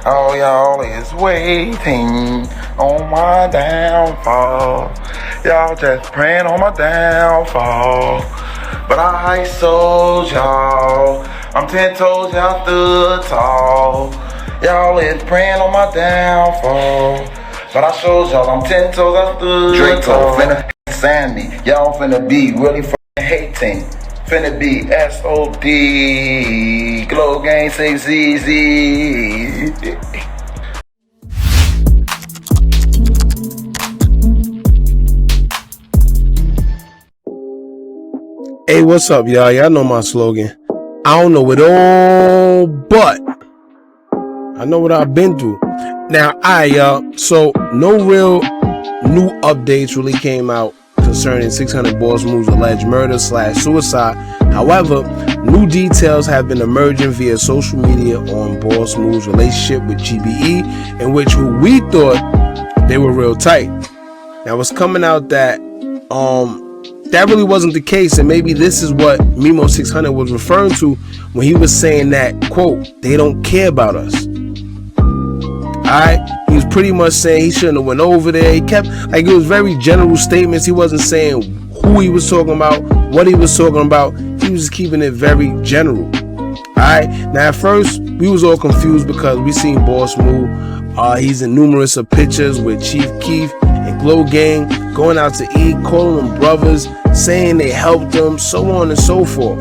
All y'all is waiting on my downfall. Y'all just praying on my downfall. But I sold y'all. I'm 10 toes, y'all stood tall. Y'all is praying on my downfall. But I showed y'all I'm 10 toes, I stood tall. Finna sand me. Y'all finna be really fucking hating. Finna be SOD. Glo-Gang 600. Hey, what's up, y'all? Y'all know my slogan. I don't know it all, but I know what I've been through. Now, y'all. So, no real new updates really came out concerning 600BossMoo's alleged murder/suicide. However, new details have been emerging via social media on BossMoo's relationship with GBE, in which we thought they were real tight. Now, it's coming out that that really wasn't the case, and maybe this is what Memo600 was referring to when he was saying that, quote, they don't care about us. Alright, he was pretty much saying he shouldn't have went over there. He kept, like, it was very general statements. He wasn't saying who he was talking about, what he was talking about. He was just keeping it very general. Alright, now at first we was all confused because we seen BossMoo. He's in numerous of pictures with Chief Keef and Glo-Gang, going out to eat, calling them brothers, saying they helped them, so on and so forth.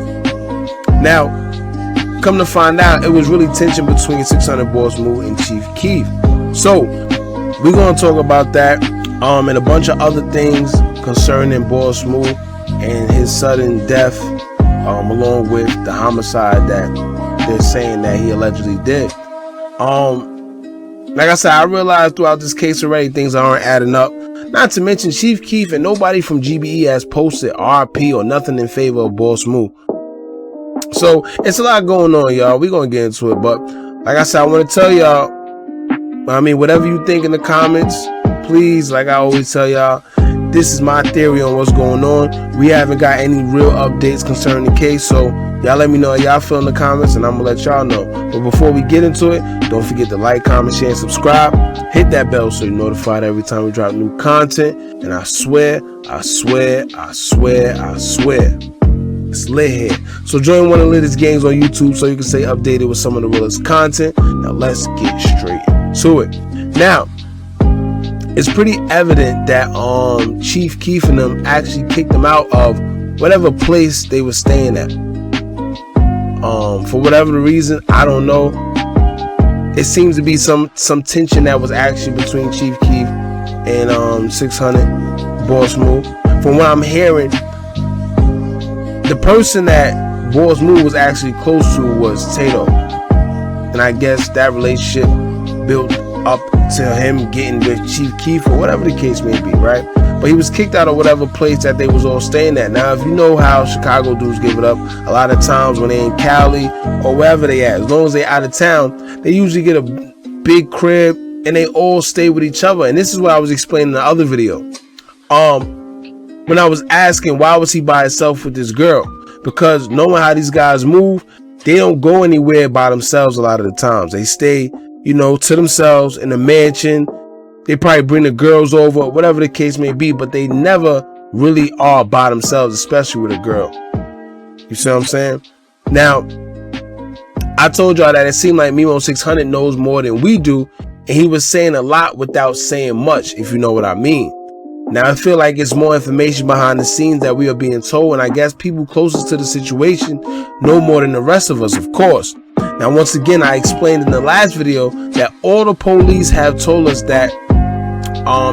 Now, come to find out, it was really tension between 600BossMoo and Chief Keef. So, we're going to talk about that and a bunch of other things concerning BossMoo and his sudden death, along with the homicide that they're saying that he allegedly did. Like I said, I realized throughout this case already things aren't adding up. Not to mention Chief Keef and nobody from GBE has posted RP or nothing in favor of BossMoo. So it's a lot going on, y'all. We're gonna get into it, but like I said, I want to tell y'all, I mean, whatever you think in the comments, please, like I always tell y'all, this is my theory on what's going on. We haven't got any real updates concerning the case, so y'all let me know how y'all feel in the comments, and I'm gonna let y'all know. But before we get into it, don't forget to like, comment, share, and subscribe. Hit that bell so you're notified every time we drop new content. And I swear, it's lit here. So join one of the latest gangs on YouTube so you can stay updated with some of the realest content. Now let's get straight to it. Now, it's pretty evident that Chief Keef and them actually kicked them out of whatever place they were staying at. For whatever the reason, I don't know. It seems to be some tension that was actually between Chief Keef and 600BossMoo. From what I'm hearing, the person that BossMoo was actually close to was Tato, and I guess that relationship built up to him getting with Chief Keef or whatever the case may be, right? But he was kicked out of whatever place that they was all staying at. Now, if you know how Chicago dudes give it up, a lot of times when they in Cali or wherever they at, as long as they out of town, they usually get a big crib and they all stay with each other. And this is what I was explaining in the other video. When I was asking why was he by himself with this girl, because knowing how these guys move, they don't go anywhere by themselves a lot of the times. They stay, you know, to themselves in a mansion. They probably bring the girls over, whatever the case may be, but they never really are by themselves, especially with a girl. You see what I'm saying? Now, I told y'all that it seemed like Memo600 knows more than we do, and he was saying a lot without saying much, if you know what I mean. Now, I feel like it's more information behind the scenes that we are being told, and I guess people closest to the situation know more than the rest of us, of course. Now, once again, I explained in the last video that all the police have told us that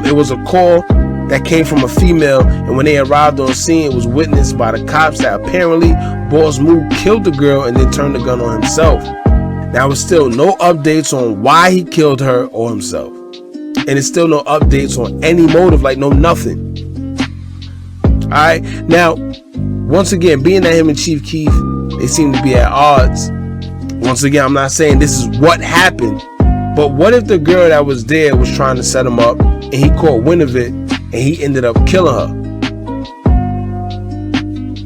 it was a call that came from a female, and when they arrived on scene, it was witnessed by the cops that apparently BossMoo killed the girl and then turned the gun on himself. Now, it's still no updates on why he killed her or himself. And it's still no updates on any motive, like no nothing. Alright, now, once again, being that him and Chief Keef, they seem to be at odds. Once again, I'm not saying this is what happened, but what if the girl that was there was trying to set him up and he caught wind of it and he ended up killing her?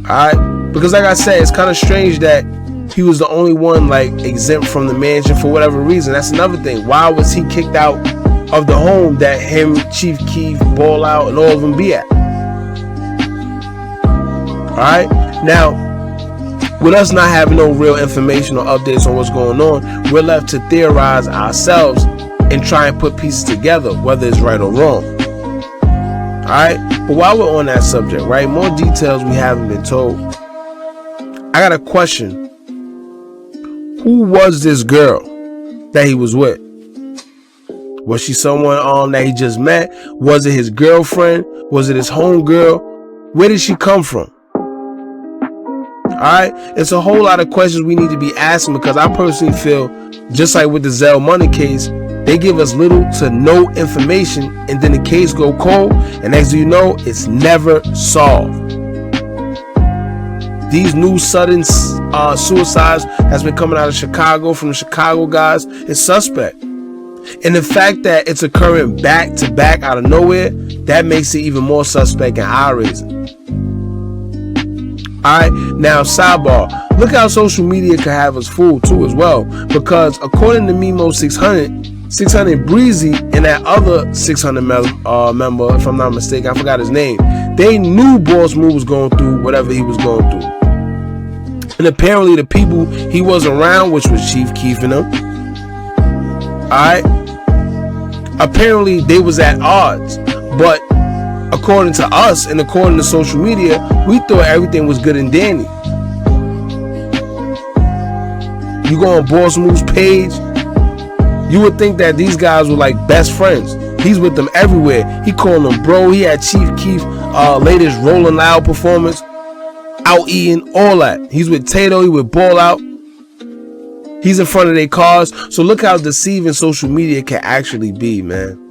Alright, because like I said, it's kind of strange that he was the only one like exempt from the mansion for whatever reason. That's another thing. Why was he kicked out of the home that him, Chief Keef, Ball Out, and all of them be at? Alright? Now, with us not having no real information or updates on what's going on, we're left to theorize ourselves and try and put pieces together, whether it's right or wrong. Alright? But while we're on that subject, right, more details we haven't been told. I got a question. Who was this girl that he was with? Was she someone that he just met? Was it his girlfriend? Was it his homegirl? Where did she come from? Alright? It's a whole lot of questions we need to be asking, because I personally feel, just like with the Zell Money case, they give us little to no information, and then the case go cold, and next thing you know, it's never solved. These new sudden suicides has been coming out of Chicago from the Chicago guys is suspect. And the fact that it's occurring back to back out of nowhere, that makes it even more suspect and eye-raising. Alright, now sidebar. Look how social media can have us fooled too as well. Because according to Memo600, 600 Breezy and that other 600 member, if I'm not mistaken, I forgot his name, they knew BossMoo was going through whatever he was going through. And apparently the people he was around, which was Chief Keef and them, alright, apparently they was at odds. But according to us and according to social media, we thought everything was good and dandy. You go on BossMoo's page, you would think that these guys were like best friends. He's with them everywhere. He calling them bro. He had Chief Keef latest Rolling Loud performance, out eating, all that. He's with Tato, he with Ball Out. He's in front of their cars. So look how deceiving social media can actually be, man.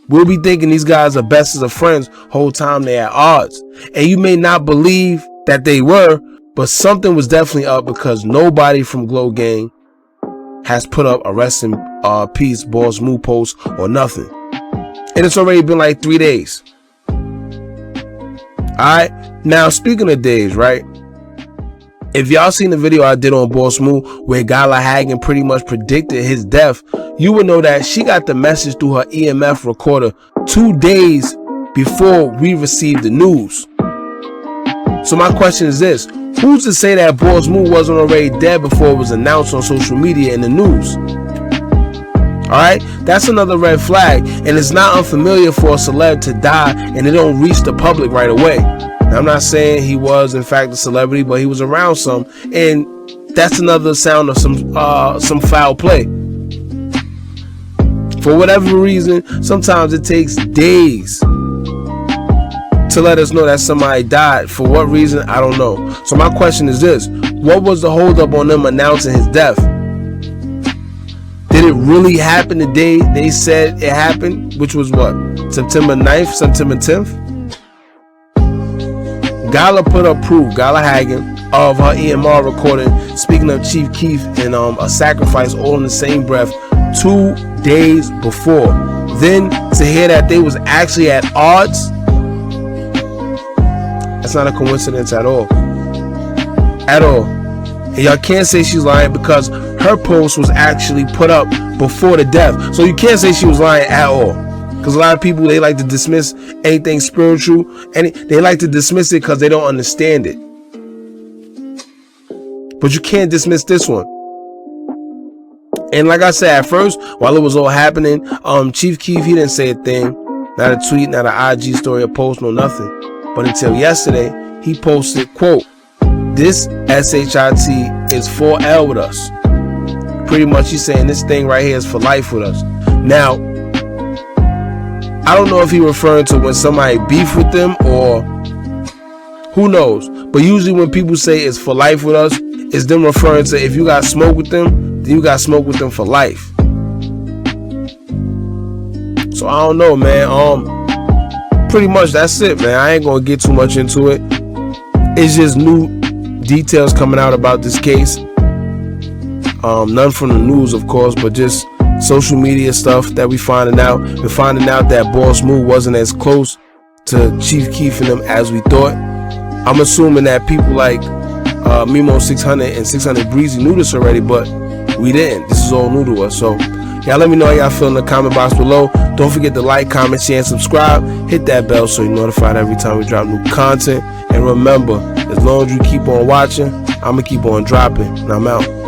We'll be thinking these guys are best of friends whole time they at odds. And you may not believe that they were, but something was definitely up, because nobody from Glo-Gang has put up a rest in peace BossMoo post or nothing. And it's already been like 3 days. Alright, now speaking of days, right? If y'all seen the video I did on BossMoo where Gala Hagen pretty much predicted his death, you would know that she got the message through her EMF recorder 2 days before we received the news. So my question is this: who's to say that BossMoo wasn't already dead before it was announced on social media and the news? Alright, that's another red flag, and it's not unfamiliar for a celeb to die and it don't reach the public right away. Now, I'm not saying he was in fact a celebrity, but he was around some, and that's another sound of some foul play. For whatever reason, sometimes it takes days to let us know that somebody died. For what reason, I don't know. So my question is this: what was the holdup on them announcing his death? Did it really happen the day they said it happened, which was what, September 9th, September 10th? Gala put up proof, Gala Hagen, of her EMR recording speaking of Chief Keef and a sacrifice all in the same breath 2 days before. Then to hear that they was actually at odds, that's not a coincidence at all. At all. And y'all can't say she's lying, because her post was actually put up before the death. So you can't say she was lying at all. Because a lot of people, they like to dismiss anything spiritual, and they like to dismiss it because they don't understand it. But you can't dismiss this one. And like I said, at first, while it was all happening, Chief Keef, he didn't say a thing. Not a tweet, not an IG story, a post, no nothing. But until yesterday, he posted, quote, "This SHIT is for L with us." Pretty much he's saying this thing right here is for life with us. Now, I don't know if he's referring to when somebody beef with them, or who knows. But usually when people say it's for life with us, it's them referring to if you got smoke with them, then you got smoke with them for life. So I don't know, man. Pretty much that's it, man. I ain't gonna get too much into it. It's just new details coming out about this case. None from the news, of course, but just social media stuff that we finding out. We're finding out that BossMoo wasn't as close to Chief Keef and them as we thought. I'm assuming that people like Memo600 and 600 Breezy knew this already, but we didn't. This is all new to us. So y'all let me know how y'all feel in the comment box below. Don't forget to like, comment, share, and subscribe. Hit that bell so you're notified every time we drop new content. And remember, as long as you keep on watching, I'm going to keep on dropping. And I'm out.